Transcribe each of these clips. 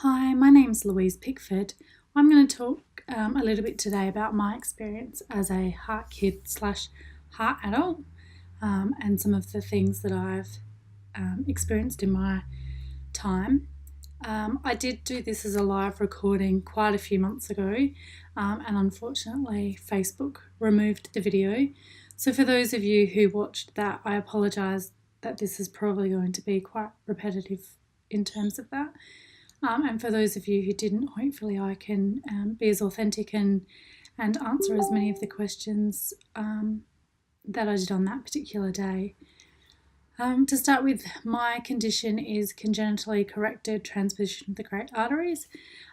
Hi, my name's Louise Pickford. I'm going to talk a little bit today about my experience as a heart kid / heart adult and some of the things that I've experienced in my time. I did do this as a live recording quite a few months ago, and unfortunately Facebook removed the video. So for those of you who watched that, I apologise that this is probably going to be quite repetitive in terms of that. And for those of you who didn't, hopefully I can be as authentic and answer as many of the questions that I did on that particular day. To start with, my condition is congenitally corrected transposition of the great arteries.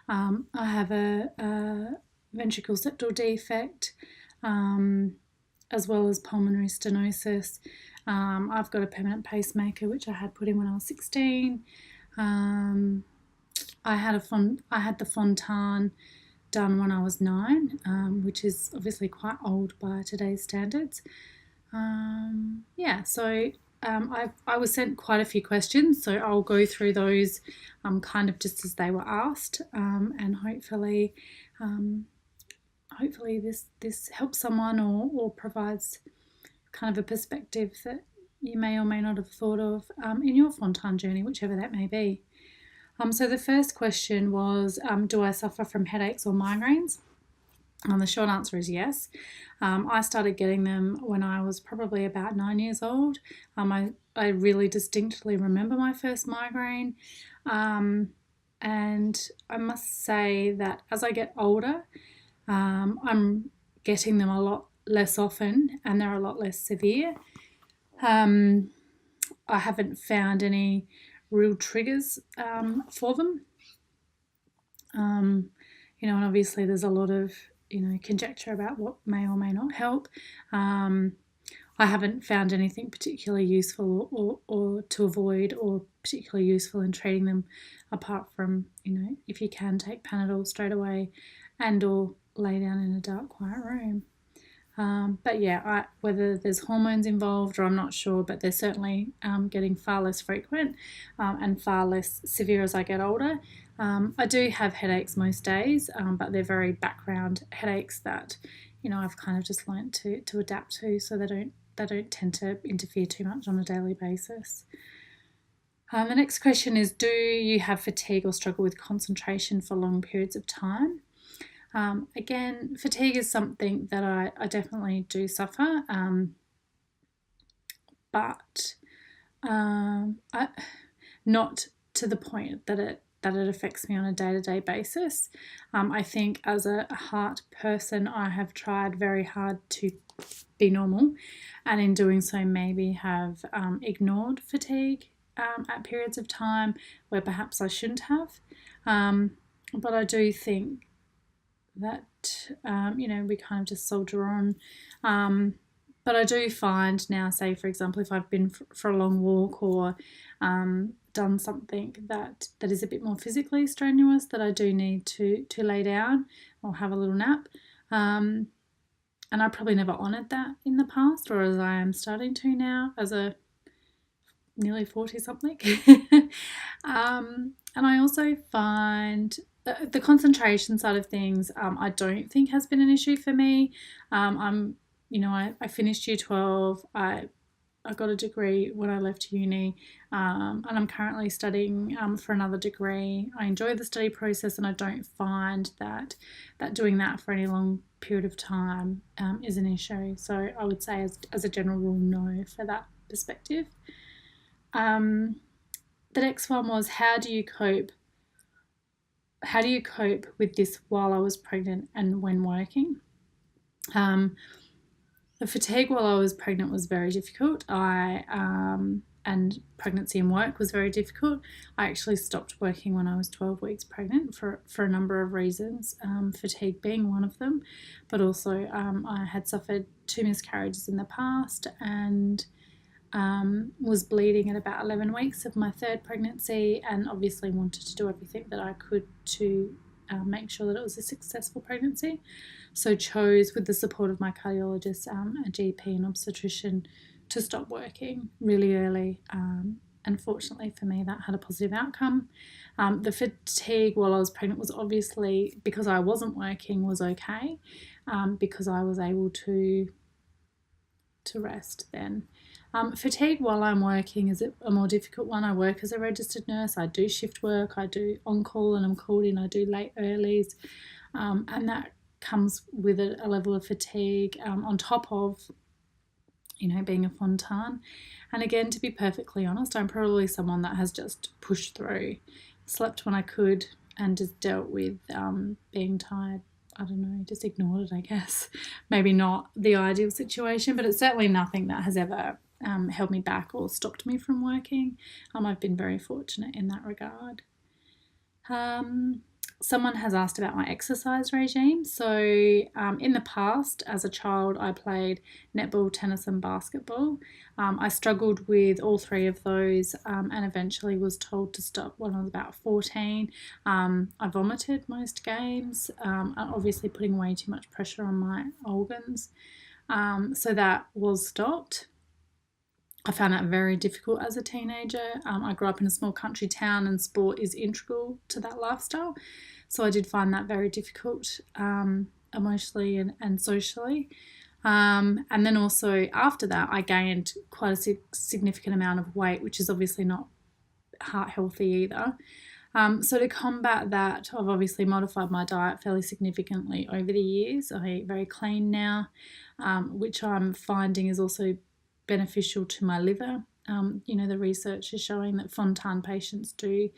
I have a ventricle septal defect as well as pulmonary stenosis. I've got a permanent pacemaker, which I had put in when I was 16. I had the Fontan done when I was 9, which is obviously quite old by today's standards. I was sent quite a few questions, so I'll go through those kind of just as they were asked, and hopefully this helps someone or provides kind of a perspective that you may or may not have thought of in your Fontan journey, whichever that may be. So the first question was, do I suffer from headaches or migraines? The short answer is yes. I started getting them when I was probably about 9 years old. I really distinctly remember my first migraine. And I must say that as I get older, I'm getting them a lot less often and they're a lot less severe. I haven't found any real triggers for them. And obviously there's a lot of, conjecture about what may or may not help. I haven't found anything particularly useful or to avoid or particularly useful in treating them, apart from, if you can take Panadol straight away and or lay down in a dark, quiet room. But yeah, whether there's hormones involved or I'm not sure, but they're certainly getting far less frequent and far less severe as I get older. I do have headaches most days, but they're very background headaches that, I've kind of just learnt to adapt to, so they don't tend to interfere too much on a daily basis. The next question is, do you have fatigue or struggle with concentration for long periods of time? Again, fatigue is something that I definitely do suffer, but not to the point that it affects me on a day-to-day basis. I think as a heart person, I have tried very hard to be normal, and in doing so maybe have ignored fatigue at periods of time where perhaps I shouldn't have. But I do think that, we kind of just soldier on. But I do find now, say, for example, if I've been for a long walk or done something that is a bit more physically strenuous, that I do need to lay down or have a little nap. And I probably never honoured that in the past, or as I am starting to now as a nearly 40-something. And I also find the concentration side of things, I don't think has been an issue for me. I finished year 12. I got a degree when I left uni, and I'm currently studying for another degree. I enjoy the study process, and I don't find that doing that for any long period of time is an issue. So I would say as a general rule, no for that perspective. The next one was, how do you cope with this while I was pregnant and when working? The fatigue while I was pregnant was very difficult. And pregnancy and work was very difficult. I actually stopped working when I was 12 weeks pregnant for a number of reasons, fatigue being one of them, but also I had suffered 2 miscarriages in the past and was bleeding at about 11 weeks of my third pregnancy, and obviously wanted to do everything that I could to make sure that it was a successful pregnancy. So chose, with the support of my cardiologist, a GP and obstetrician, to stop working really early And fortunately for me, that had a positive outcome. The fatigue while I was pregnant was obviously, because I wasn't working, was okay, because I was able to rest then. Fatigue while I'm working is a more difficult one. I work as a registered nurse. I do shift work. I do on-call and I'm called in. I do late earlies. And that comes with a level of fatigue on top of, being a Fontan. And again, to be perfectly honest, I'm probably someone that has just pushed through, slept when I could, and just dealt with being tired. I don't know, just ignored it, I guess. Maybe not the ideal situation, but it's certainly nothing that has ever held me back or stopped me from working. I've been very fortunate in that regard. Someone has asked about my exercise regime. So in the past, as a child, I played netball, tennis and basketball. I struggled with all three of those and eventually was told to stop when I was about 14. I vomited most games, obviously putting way too much pressure on my organs. So that was stopped. I found that very difficult as a teenager. I grew up in a small country town and sport is integral to that lifestyle. So I did find that very difficult emotionally and socially. And then also after that, I gained quite a significant amount of weight, which is obviously not heart healthy either. So to combat that, I've obviously modified my diet fairly significantly over the years. I eat very clean now, which I'm finding is also beneficial to my liver. The research is showing that Fontan patients do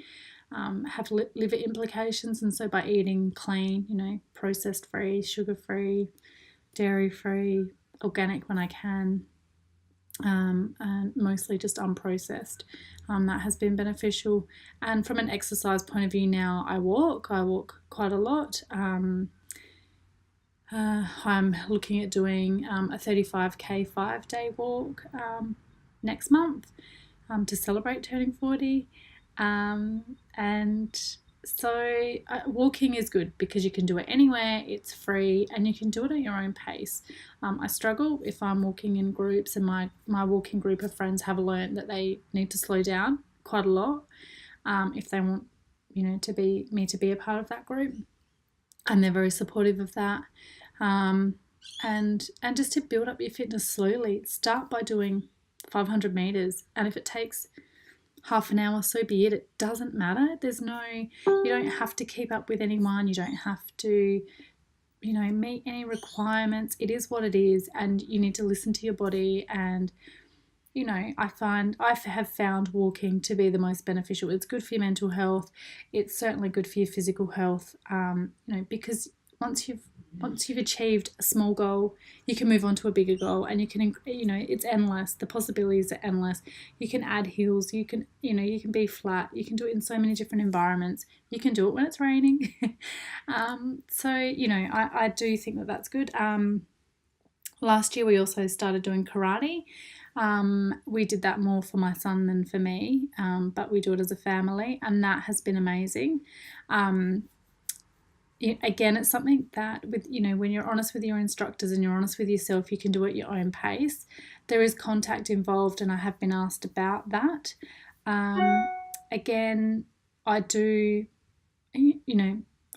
have liver implications, and so by eating clean, processed free, sugar free, dairy free, organic when I can, and mostly just unprocessed, that has been beneficial. And from an exercise point of view now, I walk quite a lot. I'm looking at doing a 35k 5-day walk next month to celebrate turning 40. And so walking is good because you can do it anywhere, it's free, and you can do it at your own pace. I struggle if I'm walking in groups, and my walking group of friends have learned that they need to slow down quite a lot if they want to be a part of that group, and they're very supportive of that. And just to build up your fitness slowly, start by doing 500 meters, and if it takes half an hour, so be it. It doesn't matter. You don't have to keep up with anyone. You don't have to, meet any requirements. It is what it is, and you need to listen to your body. And, I have found walking to be the most beneficial. It's good for your mental health. It's certainly good for your physical health, because once you've achieved a small goal, you can move on to a bigger goal, and you can, it's endless. The possibilities are endless. You can add hills. You can be flat. You can do it in so many different environments. You can do it when it's raining. I do think that that's good. Last year we also started doing karate. We did that more for my son than for me, but we do it as a family, and that has been amazing. Again, it's something that when you're honest with your instructors and you're honest with yourself, you can do it at your own pace. There is contact involved, and I have been asked about that. Again, I do,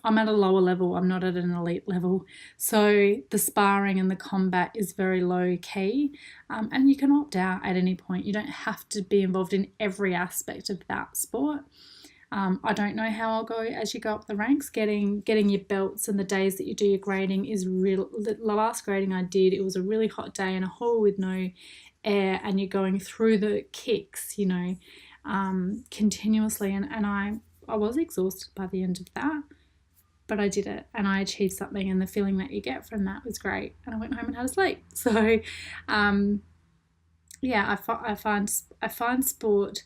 I'm at a lower level. I'm not at an elite level. So the sparring and the combat is very low key, and you can opt out at any point. You don't have to be involved in every aspect of that sport. I don't know how I'll go as you go up the ranks. Getting your belts and the days that you do your grading is real. The last grading I did, it was a really hot day in a hall with no air, and you're going through the kicks, continuously. And I was exhausted by the end of that, but I did it and I achieved something, and the feeling that you get from that was great. And I went home and had a sleep. So, I find sport.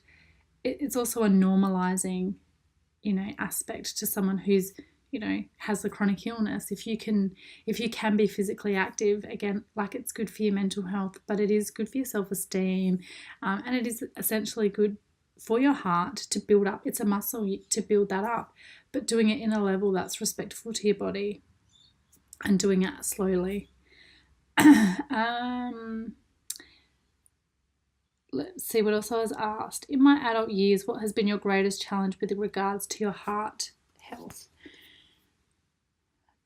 It's also a normalizing, aspect to someone who's, has a chronic illness. If you can be physically active, again, it's good for your mental health, but it is good for your self-esteem, and it is essentially good for your heart to build up. It's a muscle to build that up, but doing it in a level that's respectful to your body and doing it slowly. let's see what else I was asked. In my adult years, what has been your greatest challenge with regards to your heart health?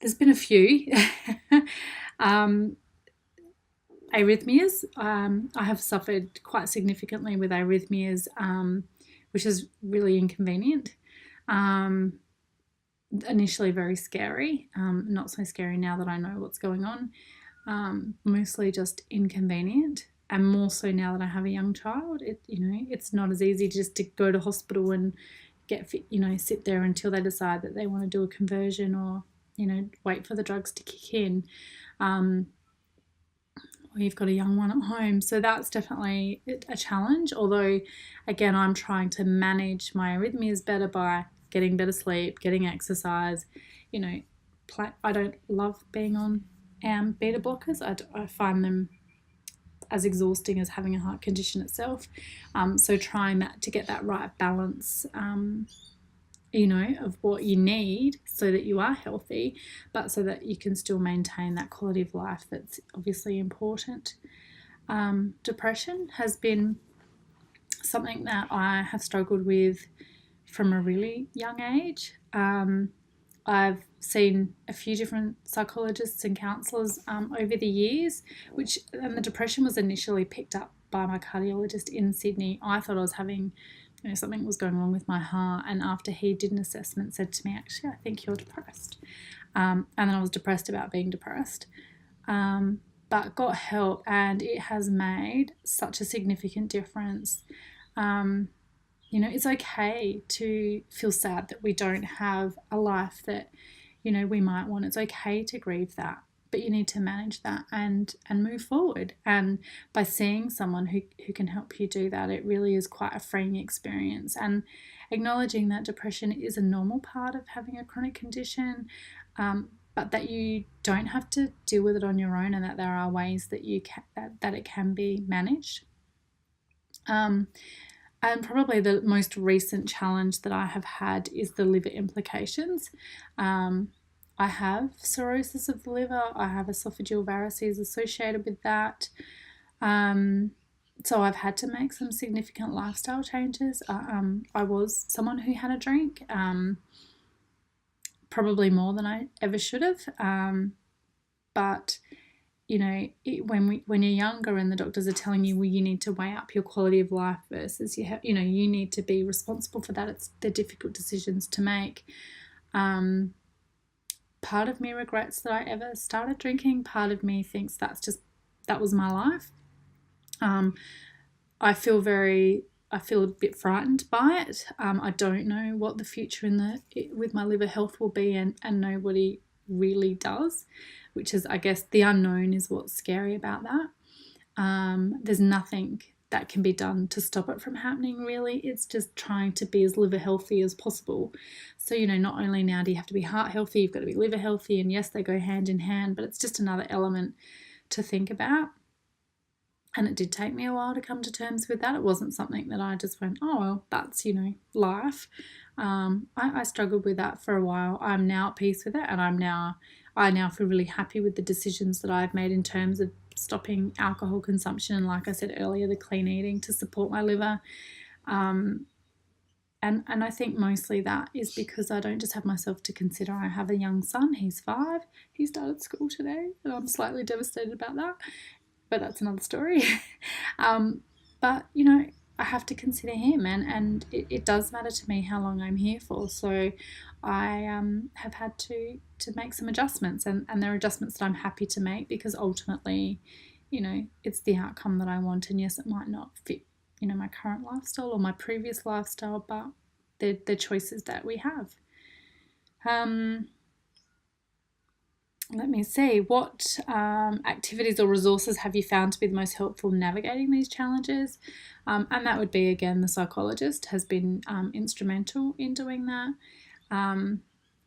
There's been a few. Arrhythmias. I have suffered quite significantly with arrhythmias, which is really inconvenient. Initially very scary, not so scary now that I know what's going on. Mostly just inconvenient, and more so now that I have a young child. It's not as easy just to go to hospital and get fit, sit there until they decide that they want to do a conversion, or wait for the drugs to kick in. Or you've got a young one at home, so that's definitely a challenge. Although, again, I'm trying to manage my arrhythmias better by getting better sleep, getting exercise. I don't love being on beta blockers. I find them as exhausting as having a heart condition itself. So trying to get that right balance, of what you need so that you are healthy, but so that you can still maintain that quality of life that's obviously important. Depression has been something that I have struggled with from a really young age. I've seen a few different psychologists and counsellors over the years, and the depression was initially picked up by my cardiologist in Sydney. I thought I was having, something was going wrong with my heart, and after he did an assessment, said to me, actually, I think you're depressed. And then I was depressed about being depressed, but got help, and it has made such a significant difference. It's okay to feel sad that we don't have a life that, we might want. It's okay to grieve that, but you need to manage that and move forward. And by seeing someone who can help you do that, it really is quite a freeing experience. And acknowledging that depression is a normal part of having a chronic condition, but that you don't have to deal with it on your own, and that there are ways that that it can be managed. And probably the most recent challenge that I have had is the liver implications. I have cirrhosis of the liver. I have esophageal varices associated with that. So I've had to make some significant lifestyle changes. I was someone who had a drink, probably more than I ever should have. But when you're younger and the doctors are telling you, well, you need to weigh up your quality of life versus you need to be responsible for that. They're difficult decisions to make. Part of me regrets that I ever started drinking. Part of me thinks that was my life. I feel a bit frightened by it. I don't know what the future with my liver health will be, and nobody really does, which is, I guess, the unknown is what's scary about that. There's nothing that can be done to stop it from happening, really. It's just trying to be as liver healthy as possible. So, not only now do you have to be heart healthy, you've got to be liver healthy, and yes, they go hand in hand, but it's just another element to think about. And it did take me a while to come to terms with that. It wasn't something that I just went, oh, well, that's, life. I struggled with that for a while. I'm now at peace with it, and I now feel really happy with the decisions that I've made in terms of stopping alcohol consumption, and, like I said earlier, the clean eating to support my liver. And I think mostly that is because I don't just have myself to consider. I have a young son. He's 5. He started school today, and I'm slightly devastated about that. But that's another story. But, I have to consider him, and it does matter to me how long I'm here for. So I have had to make some adjustments, and there are adjustments that I'm happy to make, because ultimately, it's the outcome that I want. And yes, it might not fit, my current lifestyle or my previous lifestyle, but they're choices that we have. Let me see, what activities or resources have you found to be the most helpful navigating these challenges? And that would be, again, the psychologist has been instrumental in doing that.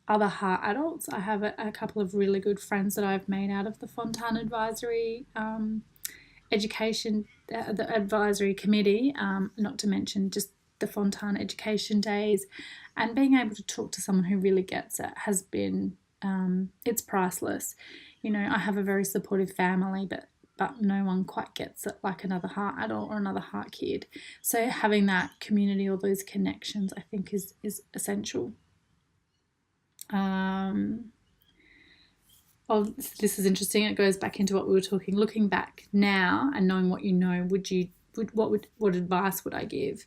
Other heart adults, I have a couple of really good friends that I've made out of the Fontan advisory education, the advisory committee, not to mention just the Fontan education days. And being able to talk to someone who really gets it has been, it's priceless. I have a very supportive family, but but no one quite gets it like another heart adult or another heart kid. So having that community or those connections, I think, is essential. Oh, this is interesting. It goes back into what we were talking. Looking back now and knowing what you know, what advice would I give?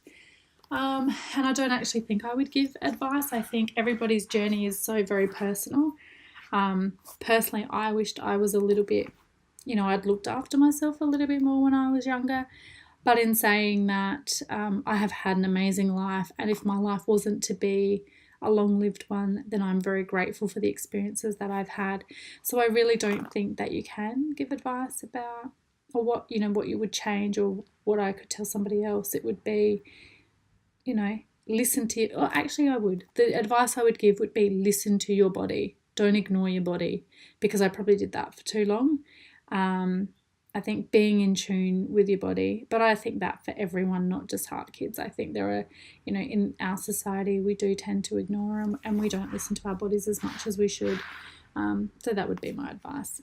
And I don't actually think I would give advice. I think everybody's journey is so very personal. Personally, I wished I was a little bit, I'd looked after myself a little bit more when I was younger. But in saying that, I have had an amazing life. And if my life wasn't to be a long-lived one, then I'm very grateful for the experiences that I've had. So I really don't think that you can give advice about or what you would change or what I could tell somebody else. It would be, listen to it. Or actually, I would. The advice I would give would be listen to your body. Don't ignore your body, because I probably did that for too long. I think being in tune with your body, but I think that for everyone, not just heart kids. I think there are, in our society, we do tend to ignore them and we don't listen to our bodies as much as we should. So that would be my advice.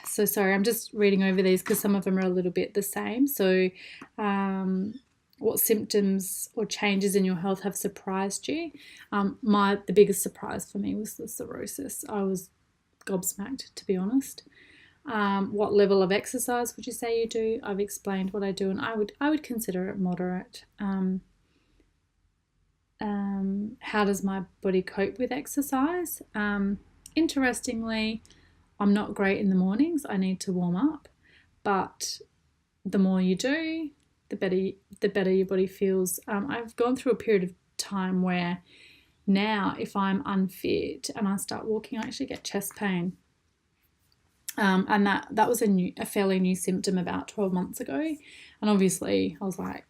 So sorry, I'm just reading over these because some of them are a little bit the same. So what symptoms or changes in your health have surprised you? The biggest surprise for me was the cirrhosis. I was gobsmacked, to be honest. What level of exercise would you say you do? I've explained what I do, and I would consider it moderate. How does my body cope with exercise? Interestingly, I'm not great in the mornings. I need to warm up, but the more you do, the better your body feels. I've gone through a period of time where now if I'm unfit and I start walking, I actually get chest pain. And that was a fairly new symptom about 12 months ago. And obviously I was like,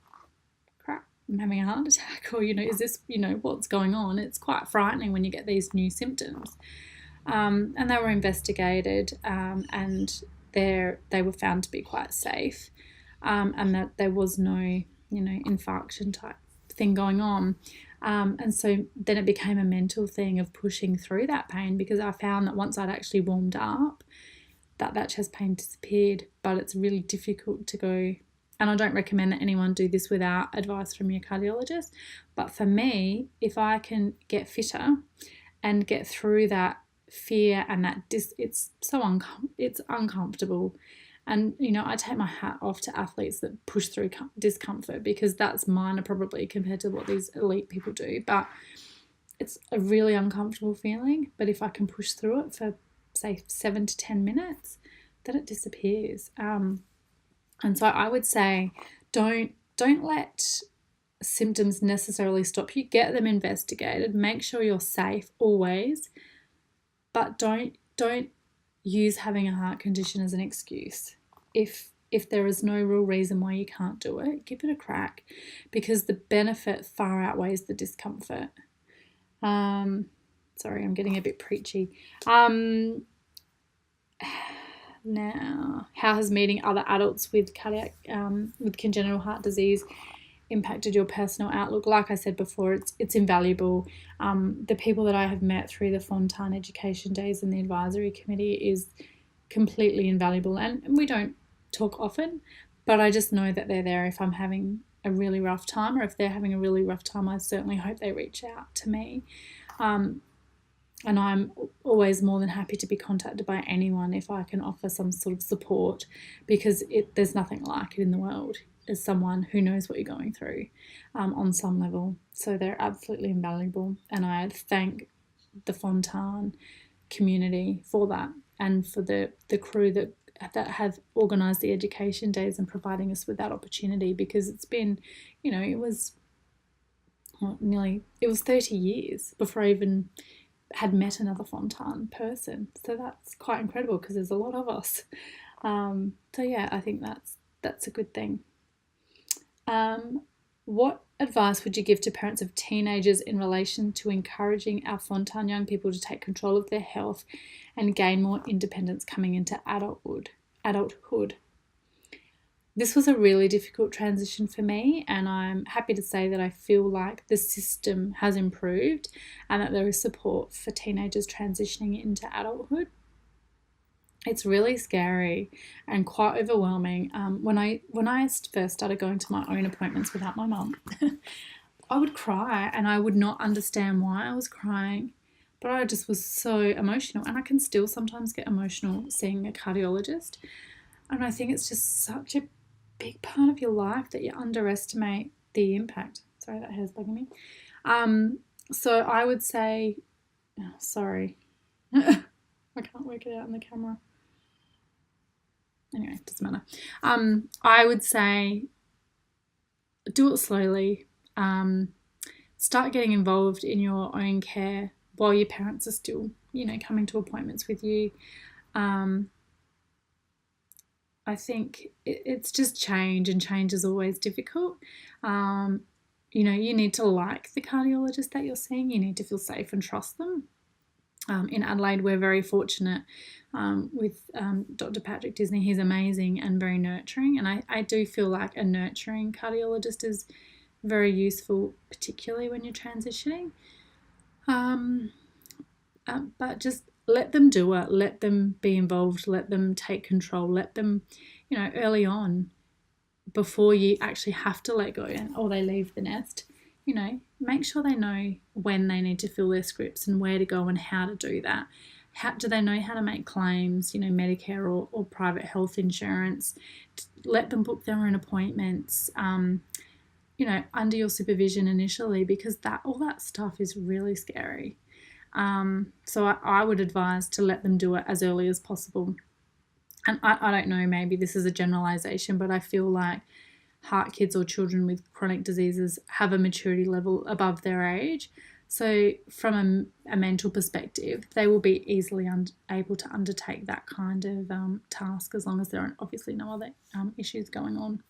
crap, I'm having a heart attack, or, is this, what's going on? It's quite frightening when you get these new symptoms. And they were investigated, and they were found to be quite safe. And that there was no, infarction type thing going on. And so then it became a mental thing of pushing through that pain, because I found that once I'd actually warmed up, that chest pain disappeared. But it's really difficult to go, and I don't recommend that anyone do this without advice from your cardiologist. But for me, if I can get fitter and get through that fear and that it's uncomfortable. And, I take my hat off to athletes that push through discomfort, because that's minor probably compared to what these elite people do. But it's a really uncomfortable feeling. But if I can push through it for, say, 7 to 10 minutes, then it disappears. And so I would say don't let symptoms necessarily stop you. Get them investigated. Make sure you're safe always. But don't use having a heart condition as an excuse. If there is no real reason why you can't do it, give it a crack, because the benefit far outweighs the discomfort. Sorry, I'm getting a bit preachy. Now, how has meeting other adults with congenital heart disease impacted your personal outlook? Like I said before, it's invaluable. The people that I have met through the Fontan education days and the advisory committee is completely invaluable, and we don't talk often, but I just know that they're there if I'm having a really rough time, or if they're having a really rough time, I certainly hope they reach out to me. And I'm always more than happy to be contacted by anyone if I can offer some sort of support, because there's nothing like it in the world as someone who knows what you're going through on some level. So they're absolutely invaluable, and I thank the Fontan community for that, and for the crew that have organised the education days and providing us with that opportunity, because it's been, it was 30 years before I even had met another Fontan person. So that's quite incredible, because there's a lot of us. So yeah, I think that's a good thing. What advice would you give to parents of teenagers in relation to encouraging our Fontan young people to take control of their health and gain more independence coming into adulthood? This was a really difficult transition for me, and I'm happy to say that I feel like the system has improved and that there is support for teenagers transitioning into adulthood. It's really scary and quite overwhelming. When I first started going to my own appointments without my mum, I would cry and I would not understand why I was crying, but I just was so emotional, and I can still sometimes get emotional seeing a cardiologist. And I think it's just such a big part of your life that you underestimate the impact. Sorry, that hair's bugging me. So I would say, oh, sorry, I can't work it out on the camera. Anyway, it doesn't matter. I would say do it slowly. Start getting involved in your own care while your parents are still, coming to appointments with you. I think it's just change, and change is always difficult. You need to like the cardiologist that you're seeing. You need to feel safe and trust them. In Adelaide, we're very fortunate with Dr. Patrick Disney. He's amazing and very nurturing, and I do feel like a nurturing cardiologist is very useful, particularly when you're transitioning. But just let them do it. Let them be involved. Let them take control. Let them, early on, before you actually have to let go or they leave the nest, make sure they know when they need to fill their scripts and where to go and how to do that. How do they know how to make claims, Medicare or private health insurance? Let them book their own appointments, under your supervision initially, because all that stuff is really scary. So I would advise to let them do it as early as possible. And I don't know, maybe this is a generalisation, but I feel like heart kids or children with chronic diseases have a maturity level above their age. So from a mental perspective, they will be easily able to undertake that kind of task, as long as there are obviously no other issues going on.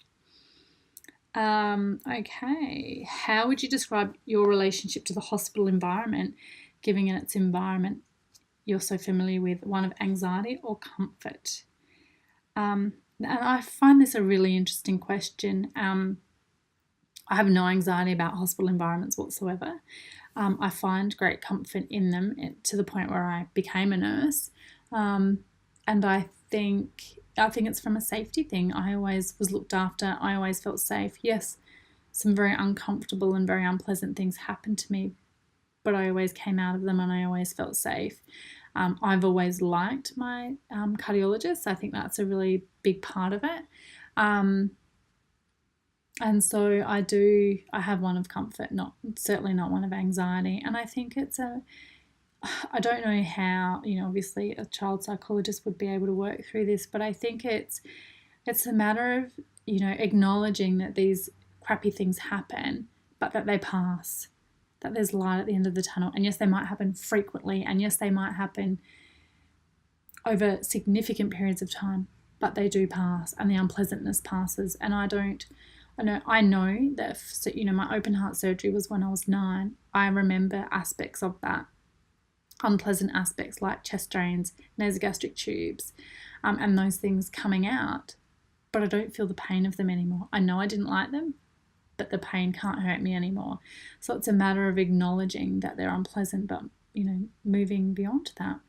Okay, how would you describe your relationship to the hospital environment, given its environment you're so familiar with, one of anxiety or comfort? And I find this a really interesting question. I have no anxiety about hospital environments whatsoever. I find great comfort in them to the point where I became a nurse. And I think it's from a safety thing. I always was looked after. I always felt safe. Yes, some very uncomfortable and very unpleasant things happened to me, but I always came out of them and I always felt safe. I've always liked my cardiologist. I think that's a really big part of it. And so I have one of comfort, certainly not one of anxiety. And I think I don't know how, obviously a child psychologist would be able to work through this, but I think it's a matter of, acknowledging that these crappy things happen, but that they pass, that there's light at the end of the tunnel. And yes, they might happen frequently, and yes, they might happen over significant periods of time, but they do pass, and the unpleasantness passes. And I know that, my open heart surgery was when I was 9. I remember aspects of that, unpleasant aspects like chest drains, nasogastric tubes, and those things coming out, but I don't feel the pain of them anymore. I know I didn't like them, but the pain can't hurt me anymore. So it's a matter of acknowledging that they're unpleasant, but, moving beyond that.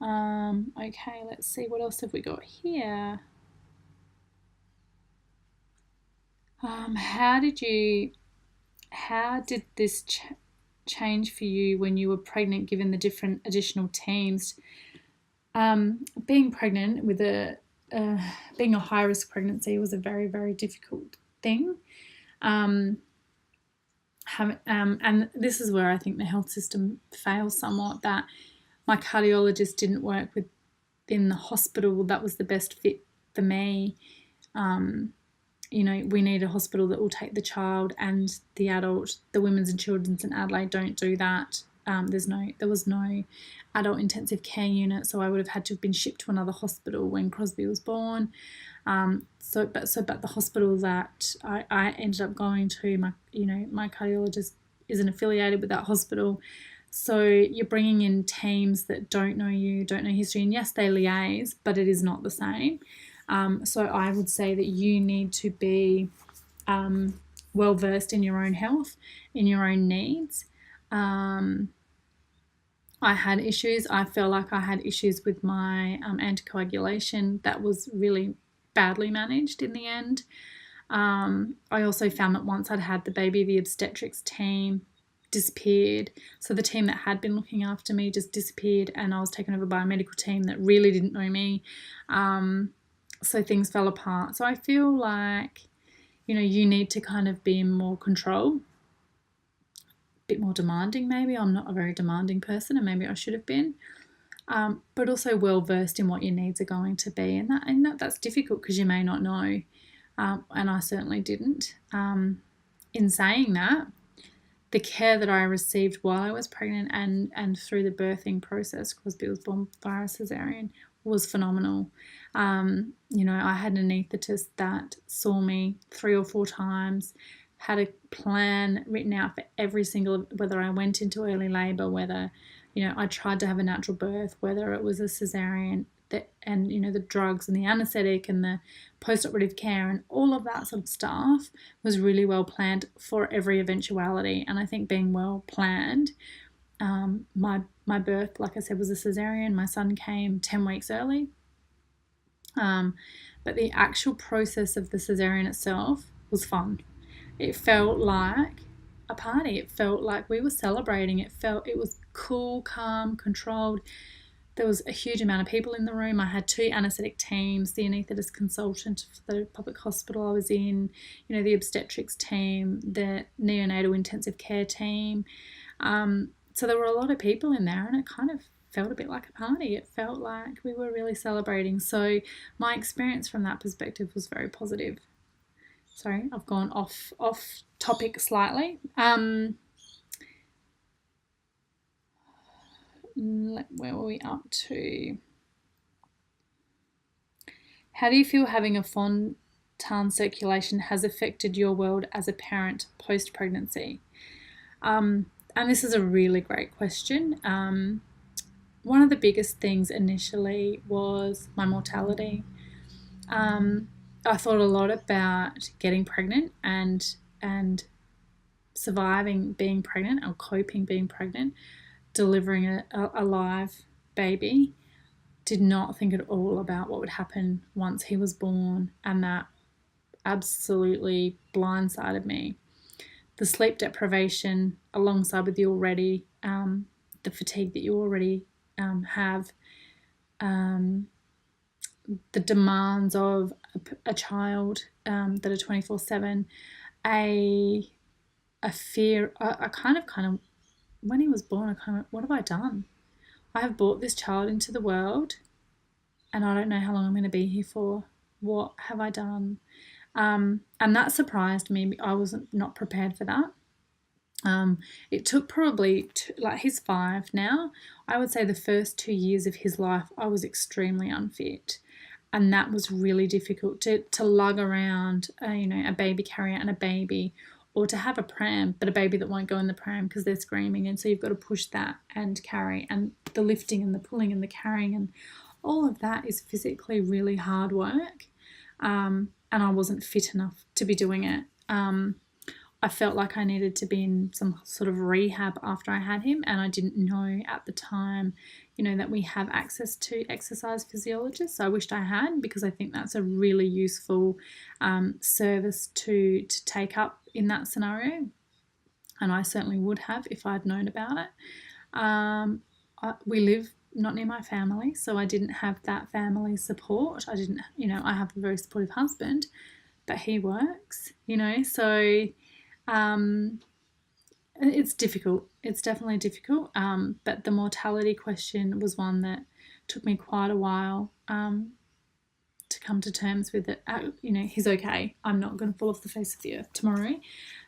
Okay, let's see, what else have we got here? How did this change for you when you were pregnant, given the different additional teams? Being pregnant with being a high-risk pregnancy was a very, very difficult thing. And this is where I think the health system fails somewhat, that my cardiologist didn't work within the hospital that was the best fit for me. We need a hospital that will take the child and the adult. The women's and children's in Adelaide don't do that. There was no adult intensive care unit, so I would have had to have been shipped to another hospital when Crosby was born. But the hospital that I ended up going to, my cardiologist isn't affiliated with that hospital. So you're bringing in teams that don't know you, don't know history, and yes, they liaise, but it is not the same. So I would say that you need to be well versed in your own health, in your own needs. I had issues. I feel like I had issues with my anticoagulation that was really badly managed in the end. I also found that once I'd had the baby, the obstetrics team disappeared. So the team that had been looking after me just disappeared, and I was taken over by a medical team that really didn't know me. So things fell apart. So I feel like, you need to kind of be in more control, bit more demanding maybe. I'm not a very demanding person, and maybe I should have been, but also well versed in what your needs are going to be, and that's difficult because you may not know, and I certainly didn't. In saying that, the care that I received while I was pregnant and through the birthing process, because it was born via cesarean, was phenomenal. I had an anaesthetist that saw me 3 or 4 times, had a plan written out for every single, whether I went into early labour, whether, I tried to have a natural birth, whether it was a cesarean, and, the drugs and the anaesthetic and the post-operative care and all of that sort of stuff was really well planned for every eventuality. And I think being well planned, my birth, like I said, was a cesarean. My son came 10 weeks early. But the actual process of the cesarean itself was fun. It felt like a party. It felt like we were celebrating. It was cool, calm, controlled. There was a huge amount of people in the room. I had 2 anaesthetic teams, the anaesthetist consultant for the public hospital I was in, the obstetrics team, the neonatal intensive care team. So there were a lot of people in there, and it kind of felt a bit like a party. It felt like we were really celebrating. So my experience from that perspective was very positive. Sorry, I've gone off topic slightly. Where were we up to? How do you feel having a Fontan circulation has affected your world as a parent post-pregnancy? And this is a really great question. One of the biggest things initially was my mortality. I thought a lot about getting pregnant and surviving being pregnant, or coping being pregnant, delivering a live baby. Did not think at all about what would happen once he was born, and that absolutely blindsided me. The sleep deprivation, alongside with the fatigue that you already have, the demands of a child that are 24/7, a fear, a kind of, when he was born, what have I done? I have brought this child into the world, and I don't know how long I'm going to be here for. What have I done? And that surprised me. I wasn't not prepared for that. It took probably, he's 5 now. I would say the first 2 years of his life, I was extremely unfit. And that was really difficult to lug around, a baby carrier and a baby, or to have a pram, but a baby that won't go in the pram because they're screaming. And so you've got to push that and carry, and the lifting and the pulling and the carrying, and all of that is physically really hard work. And I wasn't fit enough to be doing it. I felt like I needed to be in some sort of rehab after I had him, and I didn't know at the time, that we have access to exercise physiologists. So I wished I had, because I think that's a really useful service to take up in that scenario, and I certainly would have if I'd known about it. We live not near my family, so I didn't have that family support. I didn't, I have a very supportive husband, but he works, so it's difficult. It's definitely difficult. But the mortality question was one that took me quite a while to come to terms with it. He's okay. I'm not going to fall off the face of the earth tomorrow.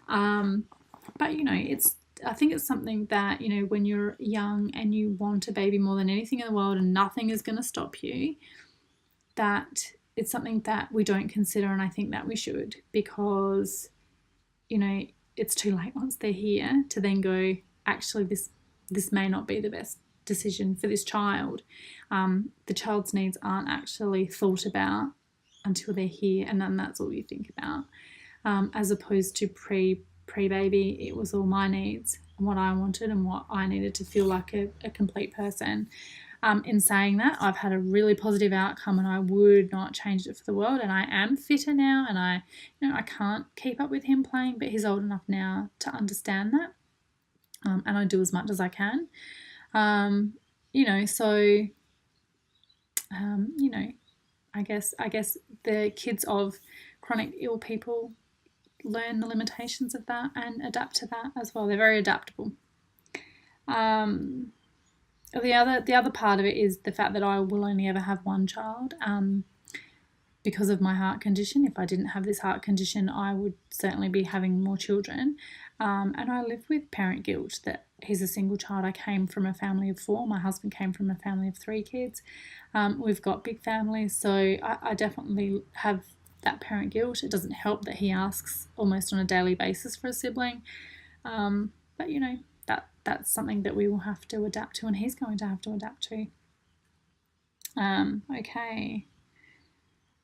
But I think it's something that, when you're young and you want a baby more than anything in the world, and nothing is going to stop you, that it's something that we don't consider, and I think that we should, because it's too late once they're here to then go, actually, this may not be the best decision for this child. The child's needs aren't actually thought about until they're here, and then that's all you think about. As opposed to pre-baby, it was all my needs and what I wanted and what I needed to feel like a complete person. In saying that, I've had a really positive outcome, and I would not change it for the world. And I am fitter now, and I can't keep up with him playing, but he's old enough now to understand that. And I do as much as I can. I guess the kids of chronic ill people learn the limitations of that and adapt to that as well. They're very adaptable. The other part of it is the fact that I will only ever have one child because of my heart condition. If I didn't have this heart condition, I would certainly be having more children. And I live with parent guilt that he's a single child. I came from a family of 4. My husband came from a family of 3 kids. We've got big families, so I definitely have that parent guilt. It doesn't help that he asks almost on a daily basis for a sibling. But, that's something that we will have to adapt to, and he's going to have to adapt to. Okay.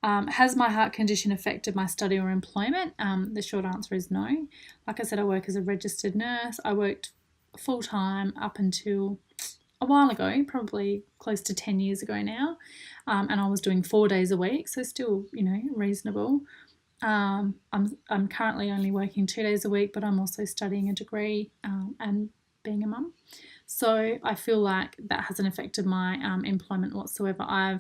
Has my heart condition affected my study or employment? The short answer is no. Like I said, I work as a registered nurse. I worked full-time up until a while ago, probably close to 10 years ago now, and I was doing 4 days a week, so still, reasonable. I'm currently only working 2 days a week, but I'm also studying a degree and being a mum. So I feel like that hasn't affected my employment whatsoever. I'm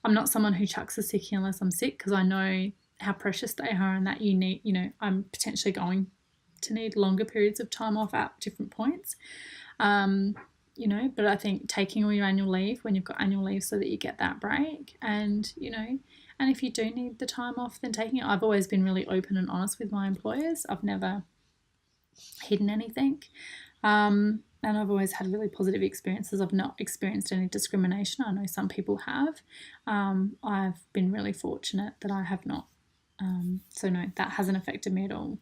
not someone who chucks a sickie unless I'm sick, because I know how precious they are and that you need, I'm potentially going to need longer periods of time off at different points. But I think taking all your annual leave when you've got annual leave so that you get that break, and, and if you do need the time off, then taking it. I've always been really open and honest with my employers. I've never hidden anything. And I've always had really positive experiences. I've not experienced any discrimination. I know some people have. I've been really fortunate that I have not. So no, that hasn't affected me at all.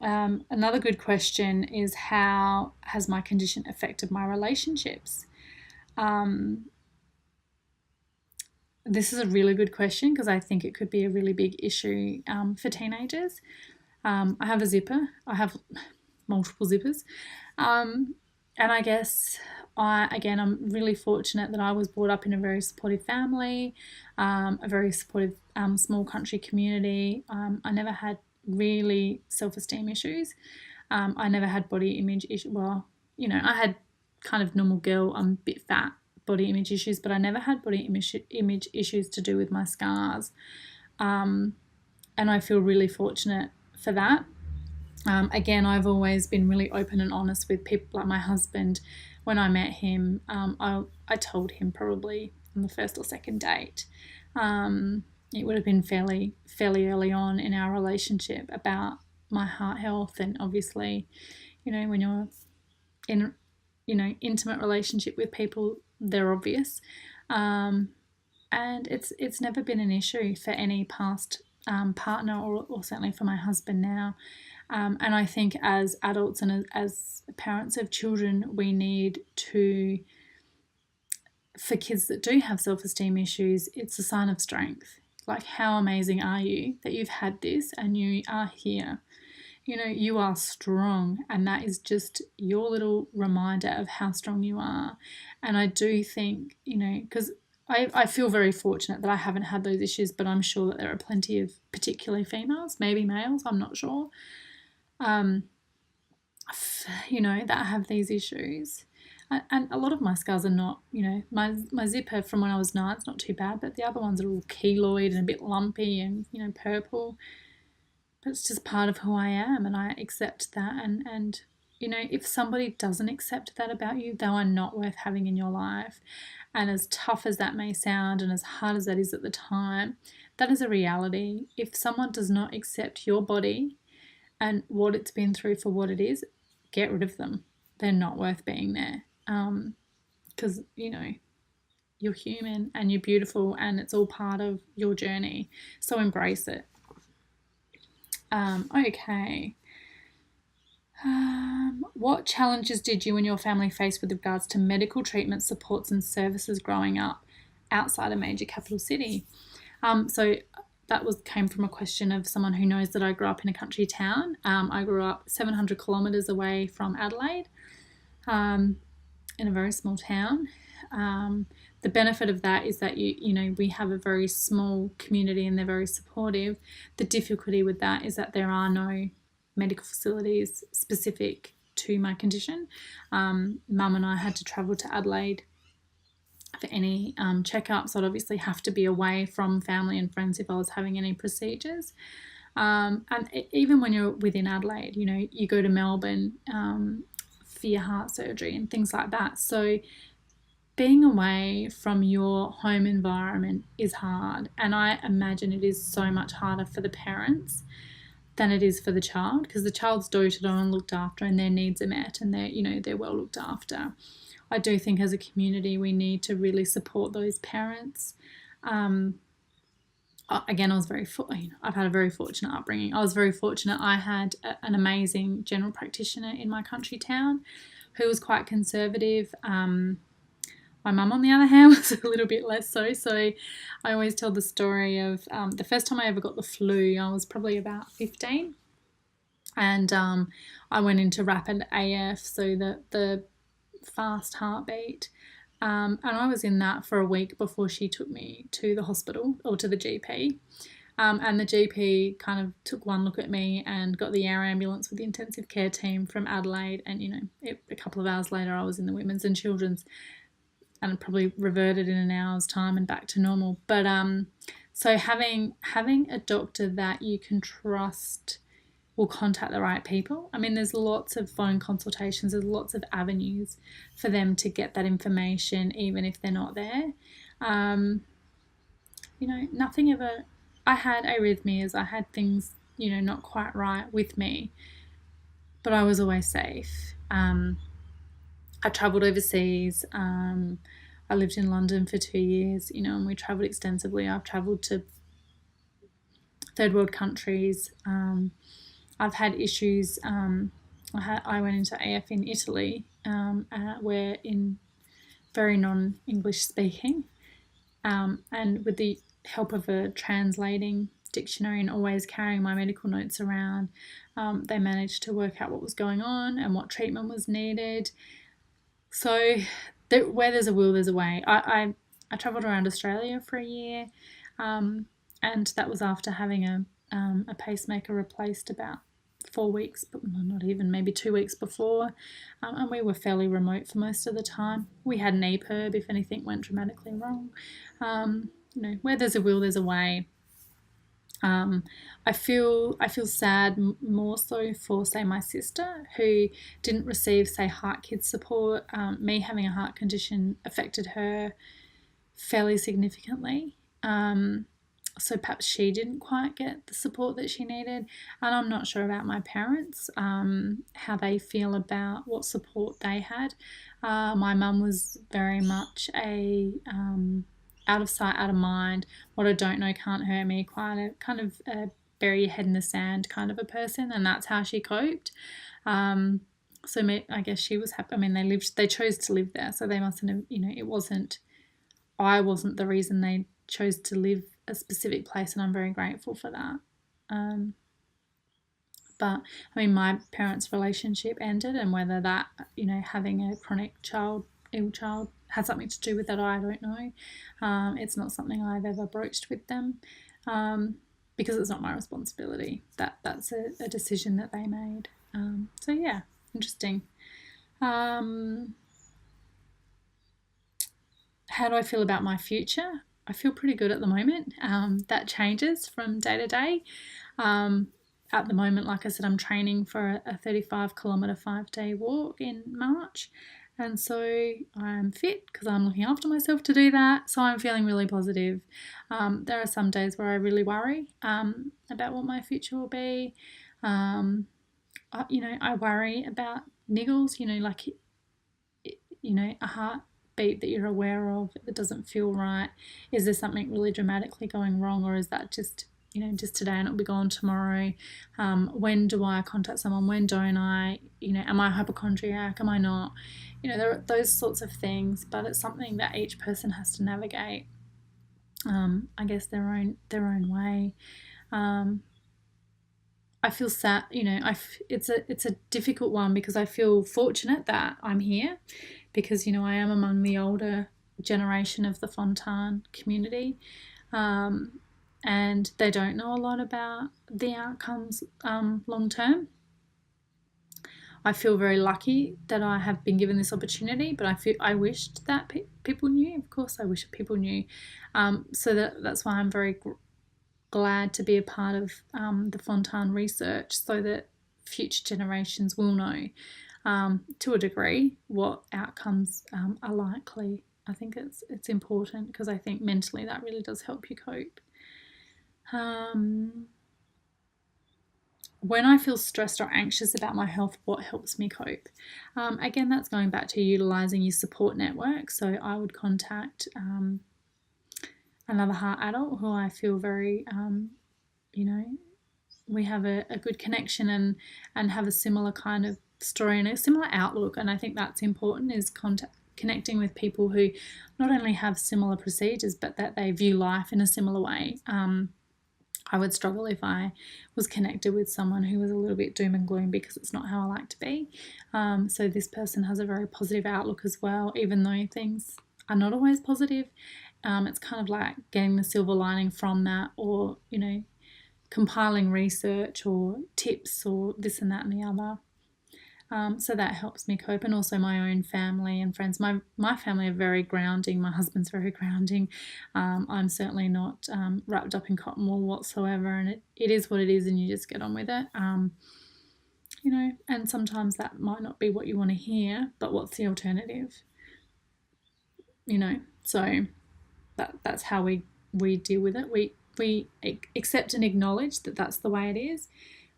Another good question is, how has my condition affected my relationships? This is a really good question, because I think it could be a really big issue for teenagers. I have a zipper. I have multiple zippers. And I guess I'm really fortunate that I was brought up in a very supportive family, a very supportive small country community. I never had really self-esteem issues. I never had body image issues. Well, I had kind of normal girl, I'm a bit fat body image issues, but I never had body image issues to do with my scars. And I feel really fortunate for that. I've always been really open and honest with people. Like my husband, when I met him, I told him probably on the first or second date. It would have been fairly early on in our relationship about my heart health, and obviously, when you're in, intimate relationship with people, they're obvious, and it's never been an issue for any past partner, or certainly for my husband now. And I think as adults and as parents of children, we need to, for kids that do have self-esteem issues, it's a sign of strength. Like, how amazing are you that you've had this and you are here? You are strong, and that is just your little reminder of how strong you are. And I do think, because I feel very fortunate that I haven't had those issues, but I'm sure that there are plenty of, particularly females, maybe males, I'm not sure, that have these issues. And a lot of my scars are not, my zipper from when I was 9 is not too bad, but the other ones are all keloid and a bit lumpy and, purple. But it's just part of who I am, and I accept that. And if somebody doesn't accept that about you, they are not worth having in your life. And as tough as that may sound, and as hard as that is at the time, that is a reality. If someone does not accept your body and what it's been through for what it is, get rid of them. They're not worth being there. Because, you're human and you're beautiful, and it's all part of your journey. So embrace it. Okay. What challenges did you and your family face with regards to medical treatment, supports and services growing up outside a major capital city? So that came from a question of someone who knows that I grew up in a country town. I grew up 700 kilometres away from Adelaide, in a very small town. The benefit of that is that we have a very small community and they're very supportive. The difficulty with that is that there are no medical facilities specific to my condition. Mum and I had to travel to Adelaide for any checkups. I'd obviously have to be away from family and friends if I was having any procedures. And even when you're within Adelaide, you go to Melbourne for your heart surgery and things like that. So being away from your home environment is hard, and I imagine it is so much harder for the parents than it is for the child, because the child's doted on and looked after and their needs are met and they're well looked after. I do think as a community we need to really support those parents. Again, I've had a very fortunate upbringing. I was very fortunate. I had an amazing general practitioner in my country town who was quite conservative. My mum, on the other hand, was a little bit less so. So I always tell the story of the first time I ever got the flu, I was probably about 15. And I went into rapid AF, so the fast heartbeat. And I was in that for a week before she took me to the hospital or to the GP. And the GP kind of took one look at me and got the air ambulance with the intensive care team from Adelaide. And, a couple of hours later, I was in the women's and children's, and probably reverted in an hour's time and back to normal. But so having a doctor that you can trust will contact the right people. I mean, there's lots of phone consultations, there's lots of avenues for them to get that information, even if they're not there. Nothing ever. I had arrhythmias, I had things, not quite right with me, but I was always safe. I travelled overseas. I lived in London for 2 years, and we travelled extensively. I've travelled to third world countries. I've had issues. I went into AF in Italy, where in very non-English speaking, and with the help of a translating dictionary and always carrying my medical notes around, they managed to work out what was going on and what treatment was needed. So where there's a will, there's a way. I travelled around Australia for a year, and that was after having a pacemaker replaced about 4 weeks, but not even, maybe 2 weeks before, and we were fairly remote for most of the time. We had an EPIRB if anything went dramatically wrong. Where there's a will, there's a way. I feel sad more so for, say, my sister, who didn't receive, say, heart kids support. Me having a heart condition affected her fairly significantly. So perhaps she didn't quite get the support that she needed. And I'm not sure about my parents, how they feel about what support they had. My mum was very much a out of sight, out of mind. What I don't know can't hurt me. Quite a kind of bury your head in the sand kind of a person, and that's how she coped. So I guess she was happy. I mean, they chose to live there, so they mustn't have. I wasn't the reason they chose to live a specific place, and I'm very grateful for that. But I mean, my parents' relationship ended, and whether that, having a chronic ill child had something to do with that, I don't know. It's not something I've ever broached with them, because it's not my responsibility. That's a decision that they made. So yeah, interesting. How do I feel about my future? I feel pretty good at the moment. That changes from day to day. At the moment, like I said, I'm training for a 35-kilometre 5-day walk in March. And so I'm fit because I'm looking after myself to do that. So I'm feeling really positive. There are some days where I really worry about what my future will be. I worry about niggles, a heartbeat that you're aware of that doesn't feel right. Is there something really dramatically going wrong, or is that just just today and it'll be gone tomorrow. When do I contact someone? When don't I? Am I a hypochondriac? Am I not? There are those sorts of things, but it's something that each person has to navigate. I guess their own way. I feel sad, it's a difficult one because I feel fortunate that I'm here because, I am among the older generation of the Fontan community, and they don't know a lot about the outcomes long term. I feel very lucky that I have been given this opportunity, but I wished that people knew. Of course, I wish people knew. So that's why I'm very glad to be a part of the Fontan research, so that future generations will know, to a degree, what outcomes are likely. I think it's important because I think mentally that really does help you cope. When I feel stressed or anxious about my health, what helps me cope? Again, that's going back to utilising your support network. So I would contact another heart adult who I feel very, we have a good connection and have a similar kind of story and a similar outlook. And I think that's important, is connecting with people who not only have similar procedures, but that they view life in a similar way. I would struggle if I was connected with someone who was a little bit doom and gloom, because it's not how I like to be. So this person has a very positive outlook as well, even though things are not always positive. It's kind of like getting the silver lining from that, or, compiling research or tips or this and that and the other. So that helps me cope, and also my own family and friends. My family are very grounding. My husband's very grounding. I'm certainly not wrapped up in cotton wool whatsoever, and it is what it is, and you just get on with it. And sometimes that might not be what you want to hear, but what's the alternative? So that's how we deal with it. We accept and acknowledge that that's the way it is.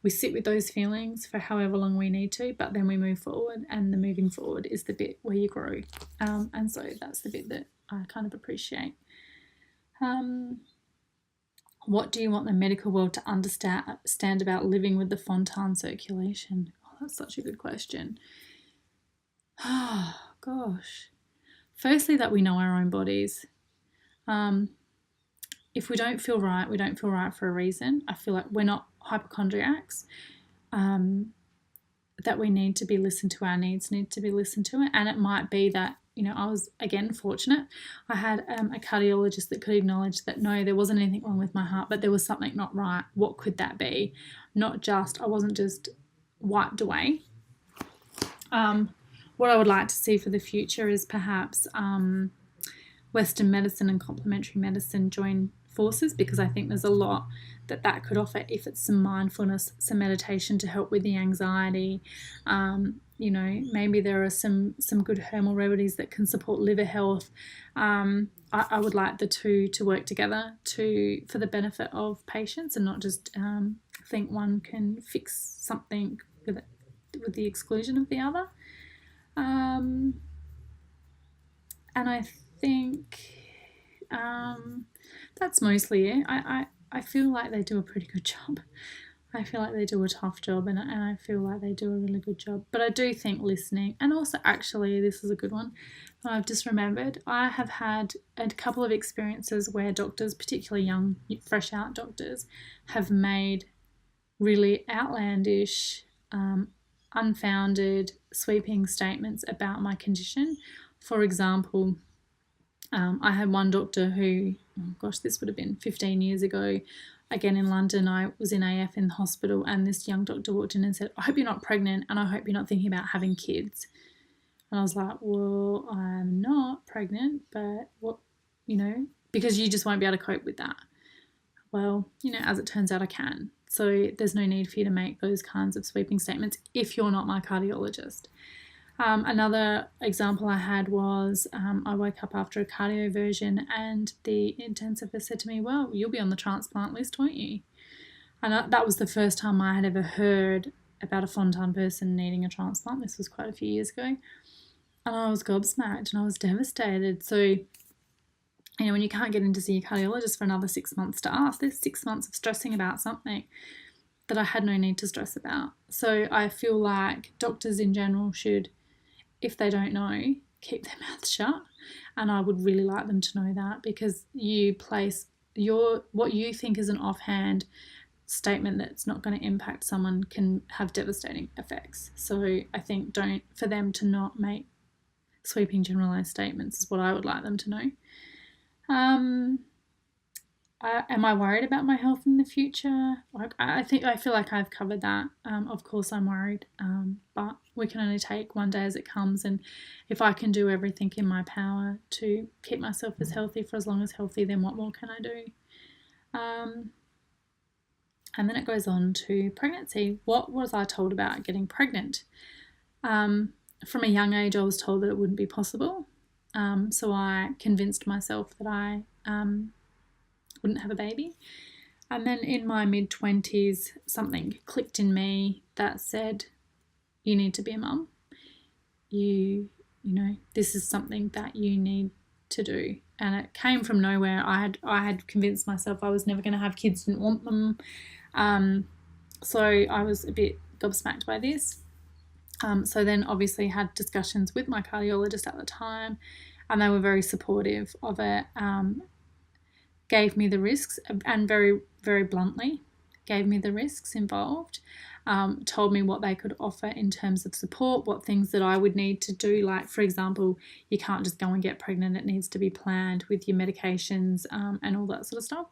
We sit with those feelings for however long we need to, but then we move forward, and the moving forward is the bit where you grow. And so that's the bit that I kind of appreciate. What do you want the medical world to understand about living with the Fontan circulation? Oh, that's such a good question. Oh, gosh. Firstly, that we know our own bodies. If we don't feel right, we don't feel right for a reason. I feel like we're not hypochondriacs, that we need to be listened to, our needs need to be listened to. And it might be that, I was, again, fortunate. I had a cardiologist that could acknowledge that, no, there wasn't anything wrong with my heart, but there was something not right. What could that be? I wasn't just wiped away. What I would like to see for the future is perhaps Western medicine and complementary medicine join forces, because I think there's a lot that could offer if it's some mindfulness, some meditation to help with the anxiety. Maybe there are some good herbal remedies that can support liver health. I would like the two to work together for the benefit of patients, and not just think one can fix something with the exclusion of the other. And I think that's mostly it. I feel like they do a pretty good job. I feel like they do a tough job, and I feel like they do a really good job. But I do think listening, and also, actually, this is a good one, I've just remembered. I have had a couple of experiences where doctors, particularly young, fresh out doctors, have made really outlandish, unfounded, sweeping statements about my condition. For example, I had one doctor who, this would have been 15 years ago, again in London. I was in AF in the hospital, and this young doctor walked in and said, I hope you're not pregnant, and I hope you're not thinking about having kids. And I was like, well, I'm not pregnant, but what, because you just won't be able to cope with that. Well, as it turns out, I can. So there's no need for you to make those kinds of sweeping statements if you're not my cardiologist. Another example I had was I woke up after a cardioversion, and the intensivist said to me, well, you'll be on the transplant list, won't you? And that was the first time I had ever heard about a Fontan person needing a transplant. This was quite a few years ago. And I was gobsmacked and I was devastated. So You know, when you can't get in to see your cardiologist for another 6 months to ask, there's 6 months of stressing about something that I had no need to stress about. So I feel like doctors in general should, if they don't know, keep their mouths shut. And I would really like them to know that, because you place what you think is an offhand statement that's not going to impact someone can have devastating effects. So I think for them to not make sweeping generalized statements is what I would like them to know. Am I worried about my health in the future? I feel like I've covered that. Of course I'm worried, but we can only take one day as it comes, and if I can do everything in my power to keep myself as healthy for as long as healthy, then what more can I do? And then it goes on to pregnancy. What was I told about getting pregnant? From a young age, I was told that it wouldn't be possible. So I convinced myself that I wouldn't have a baby. And then in my mid-20s, something clicked in me that said, you need to be a mum. You know, this is something that you need to do. And it came from nowhere. I had convinced myself I was never going to have kids, didn't want them. So I was a bit gobsmacked by this. So then obviously had discussions with my cardiologist at the time, and they were very supportive of it. Gave me the risks, and very, very bluntly gave me the risks involved. Told me what they could offer in terms of support, what things that I would need to do. Like, for example, you can't just go and get pregnant. It needs to be planned with your medications and all that sort of stuff.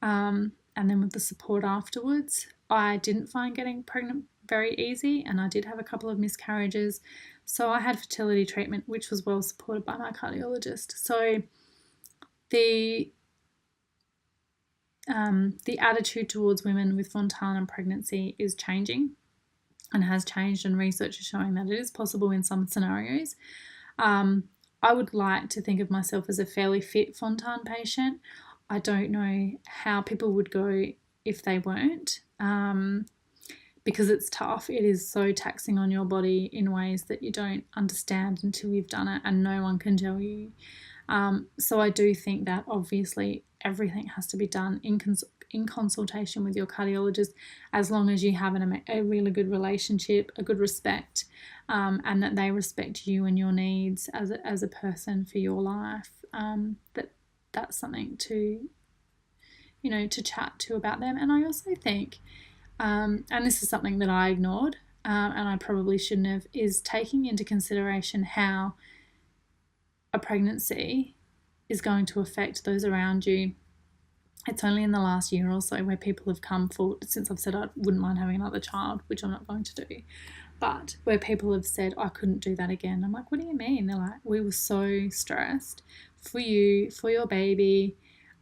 And then with the support afterwards, I didn't find getting pregnant very easy, and I did have a couple of miscarriages. So I had fertility treatment, which was well supported by my cardiologist. So the attitude towards women with Fontan and pregnancy is changing, and has changed, and research is showing that it is possible in some scenarios. I would like to think of myself as a fairly fit Fontan patient. I don't know how people would go if they weren't, because it's tough. It is so taxing on your body in ways that you don't understand until you've done it, and no one can tell you. So I do think that obviously everything has to be done in consultation with your cardiologist, as long as you have a really good relationship, a good respect, and that they respect you and your needs as a person for your life. That's something to, to chat to about them. And I also think, and this is something that I ignored, and I probably shouldn't have, is taking into consideration how a pregnancy is going to affect those around you. It's only in the last year or so where people have come forward, since I've said I wouldn't mind having another child, which I'm not going to do, but where people have said, I couldn't do that again. I'm like, what do you mean? They're like, we were so stressed for you, for your baby.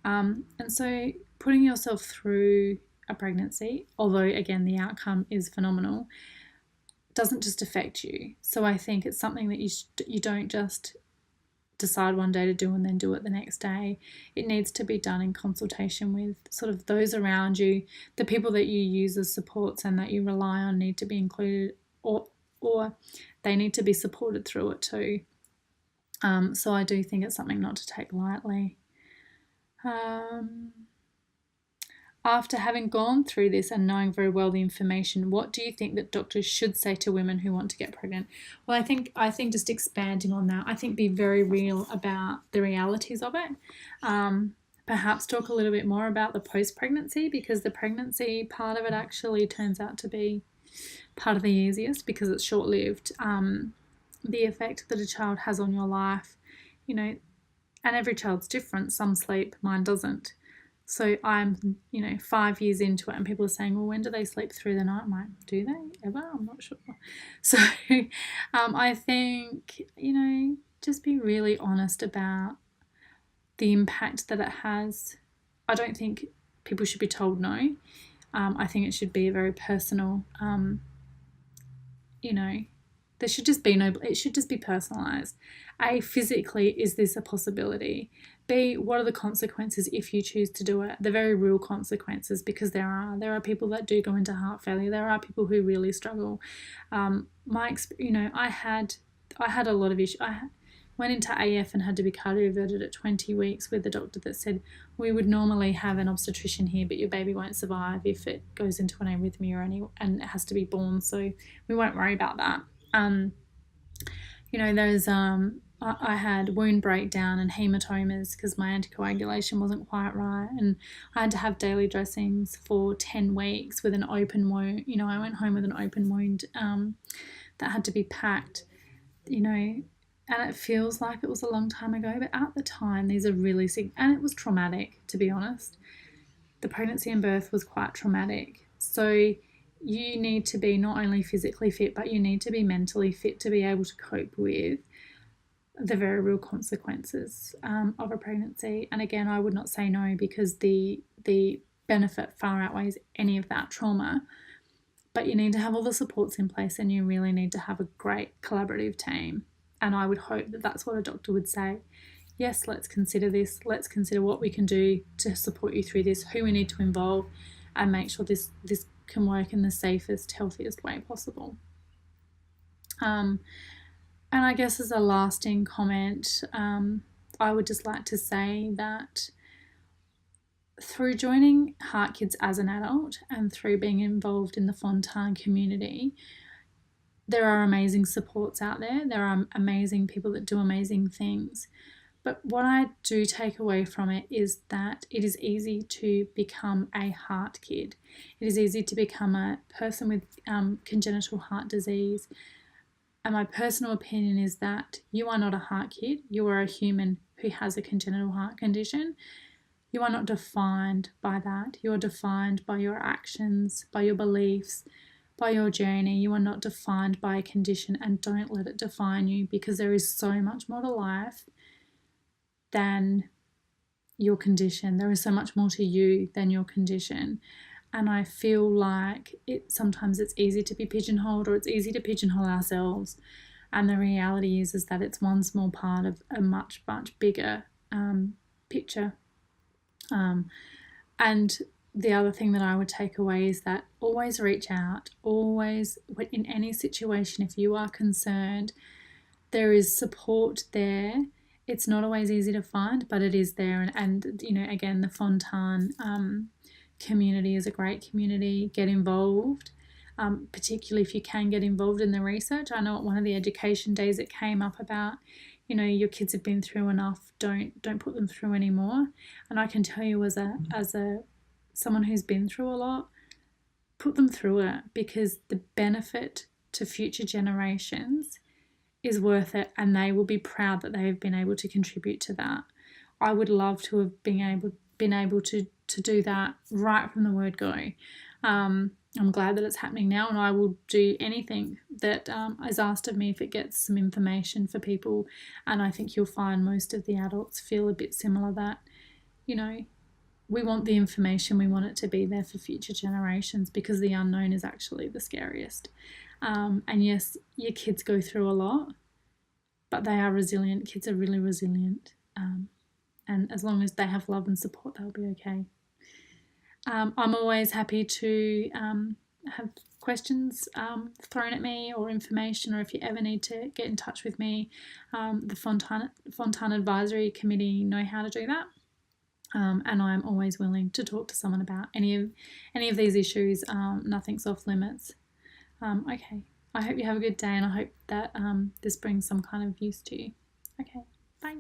And so putting yourself through a pregnancy, although again the outcome is phenomenal, doesn't just affect you. So I think it's something that you don't just decide one day to do and then do it the next day. It needs to be done in consultation with sort of those around you. The people that you use as supports and that you rely on need to be included, or they need to be supported through it too. So I do think it's something not to take lightly. After having gone through this and knowing very well the information, what do you think that doctors should say to women who want to get pregnant? Well, I think just expanding on that, I think be very real about the realities of it. Perhaps talk a little bit more about the post-pregnancy, because the pregnancy part of it actually turns out to be part of the easiest, because it's short-lived. The effect that a child has on your life, and every child's different. Some sleep, mine doesn't. So I'm, 5 years into it, and people are saying, well, when do they sleep through the night? I'm like, do they ever? I'm not sure. So I think, just be really honest about the impact that it has. I don't think people should be told no. I think it should be a very personal, there should just be it should just be personalised. A, physically, is this a possibility? B, what are the consequences if you choose to do it? The very real consequences, because there are people that do go into heart failure. There are people who really struggle. I had a lot of issues. went into AF and had to be cardioverted at 20 weeks with a doctor that said, we would normally have an obstetrician here, but your baby won't survive if it goes into an arrhythmia and it has to be born, so we won't worry about that. There's I had wound breakdown and hematomas because my anticoagulation wasn't quite right, and I had to have daily dressings for 10 weeks with an open wound. I went home with an open wound that had to be packed, and it feels like it was a long time ago, but at the time, these are really sick, and it was traumatic, to be honest. The pregnancy and birth was quite traumatic. So you need to be not only physically fit, but you need to be mentally fit to be able to cope with the very real consequences of a pregnancy. And again, I would not say no, because the benefit far outweighs any of that trauma. But you need to have all the supports in place, and you really need to have a great collaborative team. And I would hope that that's what a doctor would say. Yes, let's consider this. Let's consider what we can do to support you through this, who we need to involve, and make sure this can work in the safest, healthiest way possible. And I guess as a lasting comment, I would just like to say that through joining Heart Kids as an adult and through being involved in the Fontan community, there are amazing supports out there. There are amazing people that do amazing things. But what I do take away from it is that it is easy to become a heart kid. It is easy to become a person with congenital heart disease. And my personal opinion is that you are not a heart kid. You are a human who has a congenital heart condition. You are not defined by that. You are defined by your actions, by your beliefs, by your journey. You are not defined by a condition, and don't let it define you, because there is so much more to life than your condition. There is so much more to you than your condition. And I feel like sometimes it's easy to be pigeonholed, or it's easy to pigeonhole ourselves. And the reality is that it's one small part of a much, much bigger picture. And the other thing that I would take away is that always reach out, always, in any situation, if you are concerned, there is support there. It's not always easy to find, but it is there. And again, the Fontan community is a great community. Get involved, particularly if you can get involved in the research. I know at one of the education days it came up about, your kids have been through enough, don't put them through anymore. And I can tell you as someone who's been through a lot, put them through it, because the benefit to future generations is worth it, and they will be proud that they have been able to contribute to that. I would love to have been able to do that right from the word go. I'm glad that it's happening now, and I will do anything that is asked of me if it gets some information for people. And I think you'll find most of the adults feel a bit similar, that, we want the information, we want it to be there for future generations, because the unknown is actually the scariest. And yes, your kids go through a lot, but they are resilient. Kids are really resilient. And as long as they have love and support, they'll be okay. I'm always happy to have questions thrown at me, or information, or if you ever need to get in touch with me, the Fontan Advisory Committee know how to do that. And I'm always willing to talk to someone about any of these issues. Nothing's off limits. Okay, I hope you have a good day, and I hope that this brings some kind of use to you. Okay, bye.